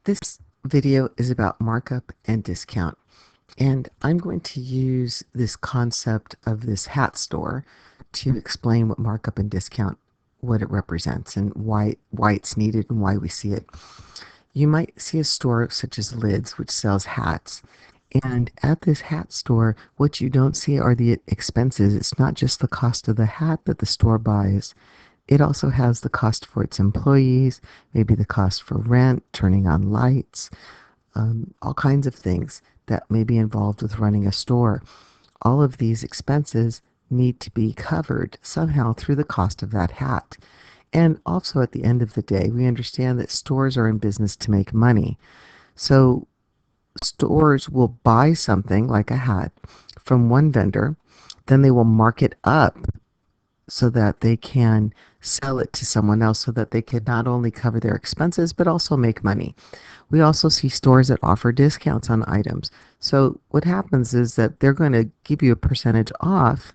This video is about markup and discount, and I'm going to use this concept of this hat store to explain what markup and discount, what it represents, and why it's needed and why we see it. You might see a store such as Lids, which sells hats, and at this hat store, what you don't see are the expenses. It's not just the cost of the hat that the store buys. It also has the cost for its employees, maybe the cost for rent, turning on lights, all kinds of things that may be involved with running a store. All of these expenses need to be covered somehow through the cost of that hat. And also at the end of the day, we understand that stores are in business to make money. So stores will buy something like a hat from one vendor, then they will mark it up so that they can sell it to someone else so that they can not only cover their expenses but also make money. We also see stores that offer discounts on items. So what happens is that they're going to give you a percentage off,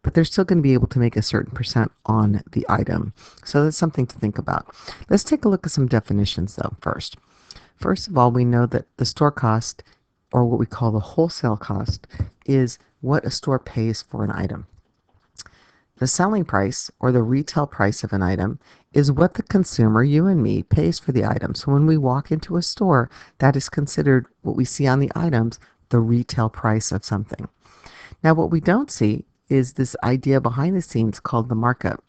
but they're still going to be able to make a certain percent on the item. So that's something to think about. Let's take a look at some definitions though first. First of all, we know that the store cost, or what we call the wholesale cost, is what a store pays for an item. The selling price, or the retail price of an item, is what the consumer, you and me, pays for the item. So when we walk into a store, that is considered what we see on the items, the retail price of something. Now, what we don't see is this idea behind the scenes called the markup.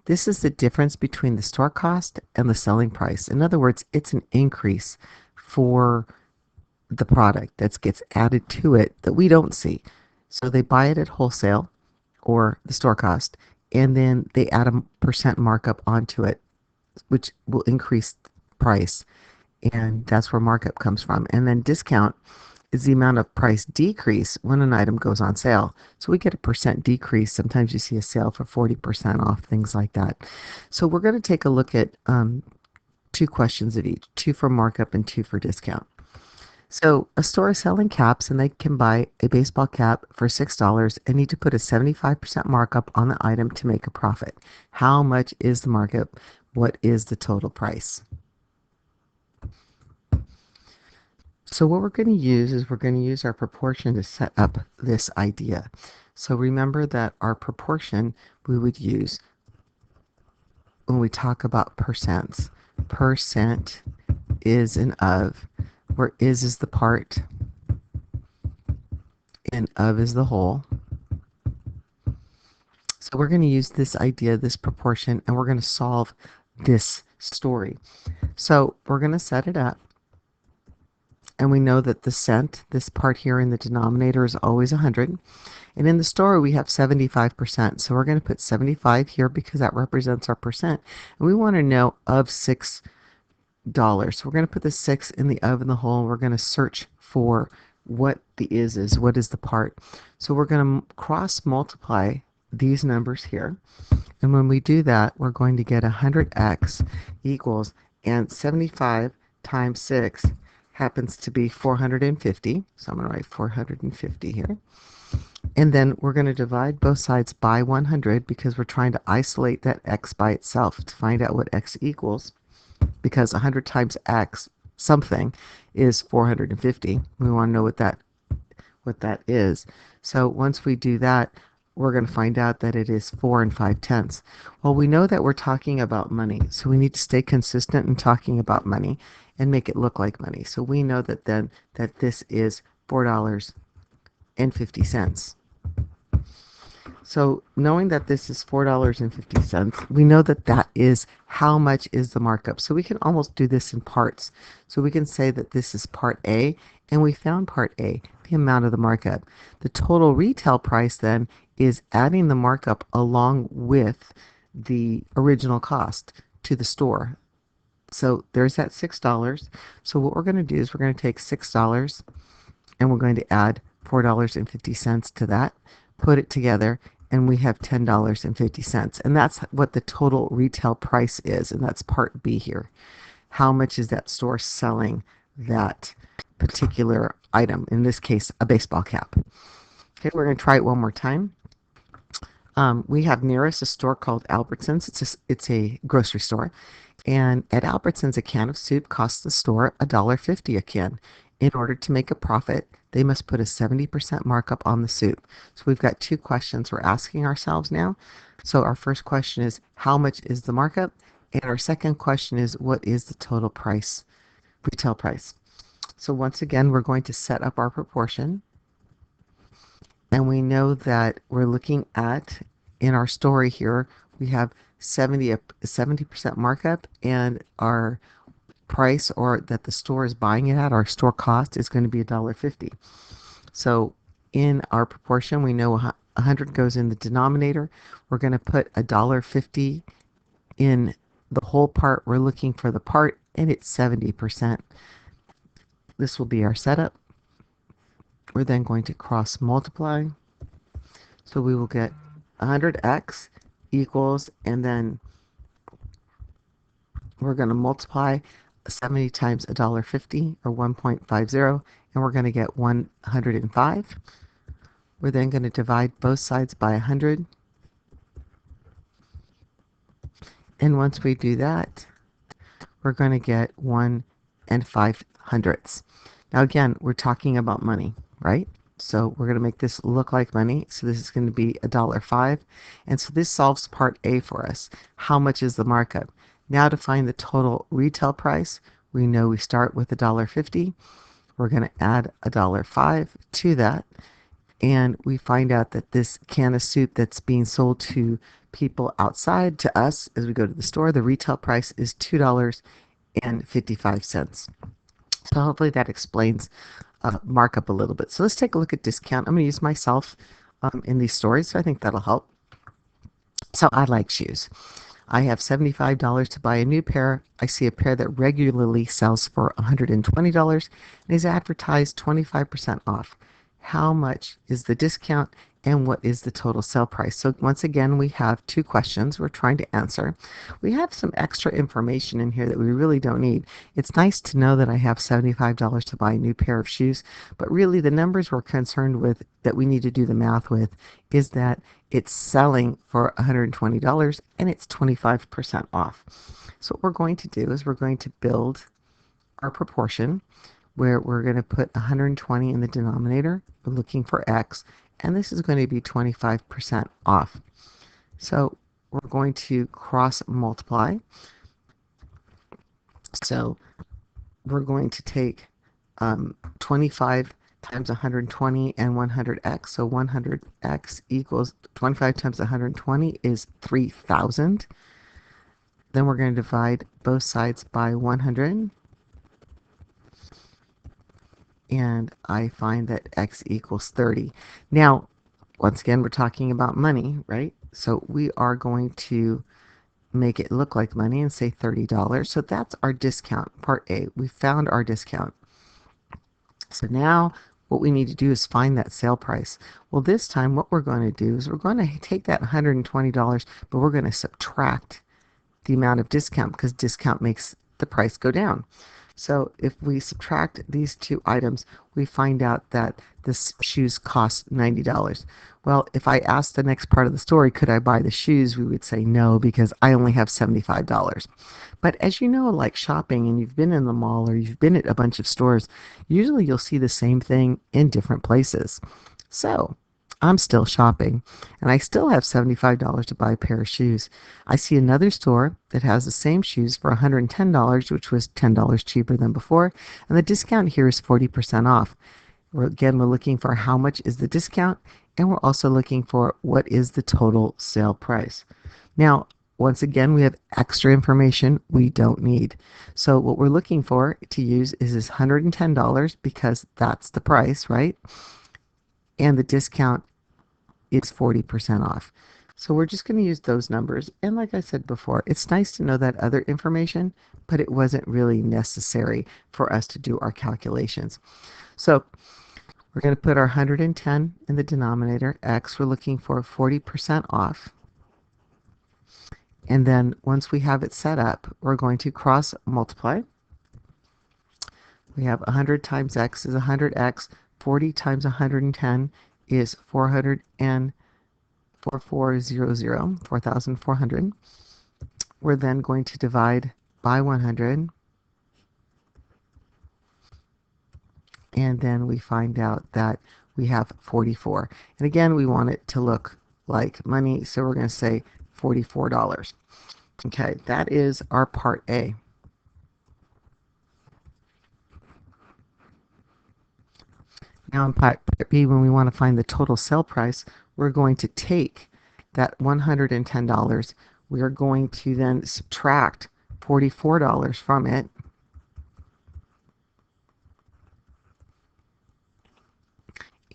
This is the difference between the store cost and the selling price. In other words, it's an increase for the product that gets added to it that we don't see. So they buy it at wholesale, or the store cost, and then they add a percent markup onto it, which will increase the price, and that's where markup comes from. And then discount is the amount of price decrease when an item goes on sale. So we get a percent decrease. Sometimes you see a sale for 40% off, things like that. So we're going to take a look at two questions of each, two for markup and two for discount. So a store is selling caps, and they can buy a baseball cap for $6 and need to put a 75% markup on the item to make a profit. How much is the markup? What is the total price? So what we're going to use is we're going to use our proportion to set up this idea. So remember that our proportion we would use when we talk about percents. Percent is an of, where is the part and of is the whole. So we're going to use this idea, this proportion, and we're going to solve this story. So we're going to set it up, and we know that the cent, this part here in the denominator, is always 100. And in the story we have 75%. So we're going to put 75 here because that represents our percent. And we want to know of $6. So we're going to put the 6 in the of and the whole, and we're going to search for what the is, what is the part. So we're going to cross multiply these numbers here. And when we do that, we're going to get 100x equals, and 75 times 6 happens to be 450. So I'm going to write 450 here. And then we're going to divide both sides by 100 because we're trying to isolate that x by itself to find out what x equals, because 100 times x something is 450. We want to know what that is. So once we do that, we're going to find out that it is 4 5/10. Well, we know that we're talking about money, so we need to stay consistent in talking about money and make it look like money. So we know that then that this is $4.50. So knowing that this is $4.50, we know that that is how much is the markup. So we can almost do this in parts. So we can say that this is part A, and we found part A, the amount of the markup. The total retail price then is adding the markup along with the original cost to the store. So there's that $6. So what we're going to do is we're going to take $6 and we're going to add $4.50 to that, put it together, and we have $10.50. And that's what the total retail price is, and that's part B here. How much is that store selling that particular item, in this case a baseball cap? Okay, we're going to try it one more time. We have near us a store called Albertsons. It's a grocery store. And at Albertsons, a can of soup costs the store $1.50 a can. In order to make a profit, they must put a 70% markup on the soup. So we've got two questions we're asking ourselves now. So our first question is, how much is the markup? And our second question is, what is the total price, retail price? So once again, we're going to set up our proportion. And we know that we're looking at, in our story here, we have 70% markup, and our price, or that the store is buying it at, our store cost is going to be $1.50. So in our proportion, we know 100 goes in the denominator. We're going to put $1.50 in the whole part. We're looking for the part, and it's 70%. This will be our setup. We're then going to cross multiply. So we will get 100x equals, and then we're going to multiply 70 times $1.50, or 1.50, and we're going to get 105. We're then going to divide both sides by 100. And once we do that, we're going to get 1 5/100. Now again, we're talking about money, right? So we're going to make this look like money. So this is going to be $1.05. And so this solves part A for us. How much is the markup? Now to find the total retail price, we know we start with $1.50. We're going to add $1.05 to that. And we find out that this can of soup that's being sold to people outside, to us as we go to the store, the retail price is $2.55. So hopefully that explains markup a little bit. So let's take a look at discount. I'm going to use myself in these stories, so I think that'll help. So I like shoes. I have $75 to buy a new pair. I see a pair that regularly sells for $120 and is advertised 25% off. How much is the discount, and what is the total sale price? So once again, we have two questions we're trying to answer. We have some extra information in here that we really don't need. It's nice to know that I have $75 to buy a new pair of shoes, but really the numbers we're concerned with, that we need to do the math with, is that it's selling for $120 and it's 25% off. So what we're going to do is we're going to build our proportion, where we're going to put 120 in the denominator. We're looking for x, and this is going to be 25% off. So we're going to cross multiply. So we're going to take 25 times 120 and 100x. So 100x equals 25 times 120 is 3,000. Then we're going to divide both sides by 100. And I find that x equals 30. Now, once again, we're talking about money, right? So we are going to make it look like money and say $30. So that's our discount, part A. We found our discount. So now what we need to do is find that sale price. Well, this time what we're going to do is we're going to take that $120, but we're going to subtract the amount of discount, because discount makes the price go down. So if we subtract these two items, we find out that the shoes cost $90. Well, if I asked the next part of the story, could I buy the shoes, we would say no, because I only have $75. But as you know, like shopping, and you've been in the mall or you've been at a bunch of stores, usually you'll see the same thing in different places. So I'm still shopping, and I still have $75 to buy a pair of shoes. I see another store that has the same shoes for $110, which was $10 cheaper than before, and the discount here is 40% off. Again, we're looking for how much is the discount, and we're also looking for what is the total sale price. Now, once again, we have extra information we don't need. So what we're looking for to use is this $110, because that's the price, right? And the discount is 40% off. So we're just going to use those numbers. And like I said before, it's nice to know that other information, but it wasn't really necessary for us to do our calculations. So we're going to put our 110 in the denominator, x. We're looking for 40% off. And then once we have it set up, we're going to cross multiply. We have 100 times x is 100x. 40 times 110 is 440. 4400, 4,400. We're then going to divide by 100, and then we find out that we have 44. And again, we want it to look like money, so we're going to say $44. Okay, that is our part A. Now in part B, when we want to find the total sale price, we're going to take that $110. We are going to then subtract $44 from it,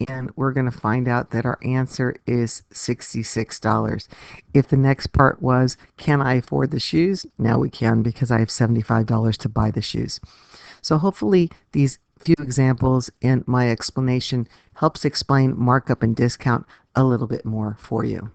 and we're going to find out that our answer is $66. If the next part was, can I afford the shoes? Now we can, because I have $75 to buy the shoes. So hopefully these few examples and my explanation helps explain markup and discount a little bit more for you.